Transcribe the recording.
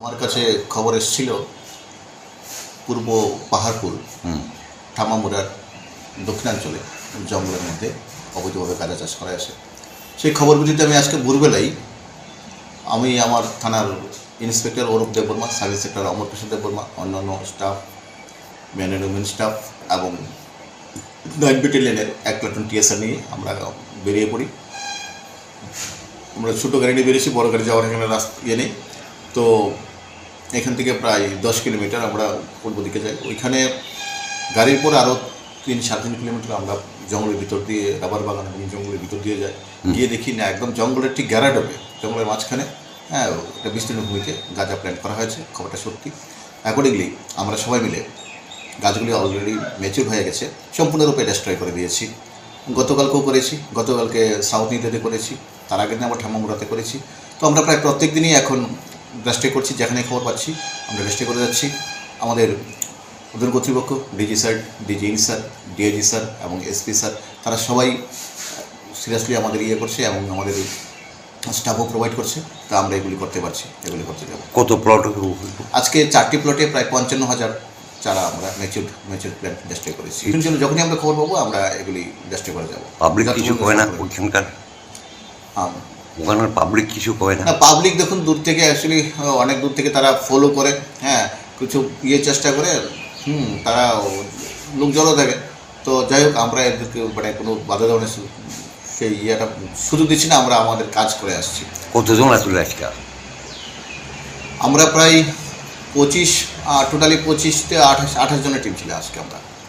আমার কাছে খবর এসেছিল পূর্ব পাহাড়পুর ঠামামুড়ার দক্ষিণাঞ্চলে জঙ্গলের মধ্যে অবৈধভাবে গাঁজা চাষ করা আছে। সেই খবর ভিত্তিতে আমি আজকে ভোরবেলাই আমি আমার থানার inspector Arup Debbarma, sub inspector Amar Krishna Debbarma, অন্যান্য staff, man and women staff এবং 9 ব্যাটালিয়নের 1 প্লাটুন টিএসআর নিয়ে আমরা বেরিয়ে পড়ি। আমরা ছোটো গাড়ি নিয়ে বেরিয়েছি, বড় গাড়ি যাওয়ার এখানে রাস্তা নেই। তো এখান থেকে প্রায় 10 কিলোমিটার আমরা পূর্ব দিকে যাই। ওইখানে গাড়ির পর আরও 3-3.5 কিলোমিটার আমরা জঙ্গলের ভিতর দিয়ে, রাবার বাগান এবং জঙ্গলের ভিতর দিয়ে যাই। গিয়ে দেখি না, একদম জঙ্গলের ঠিক গ্যারাডবে, জঙ্গলের মাঝখানে একটা বিস্তীর্ণ ভূমিতে গাঁজা প্ল্যান্ট করা হয়েছে। খবরটা সত্যি। অ্যাকর্ডিংলি আমরা সবাই মিলে গাছগুলি অলরেডি ম্যাচিউর হয়ে গেছে, সম্পূর্ণরূপে ডেস্ট্রয় করে দিয়েছি। গতকালকেও করেছি, গতকালকে সাউথ ইন্ডিয়াতে করেছি, তার আগের দিন আমরা ঠামামুড়াতে করেছি। তো আমরা প্রায় প্রত্যেক দিনই এখন ডেস্ট্রয় করছি, যেখানে খবর পাচ্ছি আমরা ডেস্ট্রয় করে যাচ্ছি। আমাদের ওদের কর্তৃপক্ষ ডিজি স্যার, ডিজি ইন স্যার, ডিআইজি স্যার এবং এসপি স্যার, তারা সবাই সিরিয়াসলি আমাদের করছে এবং আমাদের স্টাফও প্রোভাইড করছে। তা আমরা এগুলি করতে পারছি, এগুলি করতে যাবো। কত প্লট? আজকে 4টি প্লটে প্রায় 55,000 চারা আমরা ম্যাচিউর প্ল্যান্ট ডেস্ট্রয় করেছি। যখনই আমরা খবর পাবো আমরা এগুলি ডেস্ট্রয় করে যাবো। পাবলিক কিছু করে না ওইখানকার? ওখানকার পাবলিক কিছু করে না? পাবলিক দেখুন দূর থেকে অ্যাকচুয়ালি অনেক দূর থেকে তারা ফলো করে, কিছু চেষ্টা করে, তারা লোক জড়ো থাকে। তো যাই হোক, আমরা এদেরকে মানে কোনো বাধা ধরনের সেই সুযোগ দিচ্ছি না, আমরা আমাদের কাজ করে আসছি। কতজন আসলে আজকে? আমরা প্রায় 25, টোটালি 25 থেকে 28 জনের টিম ছিল আজকে আমরা।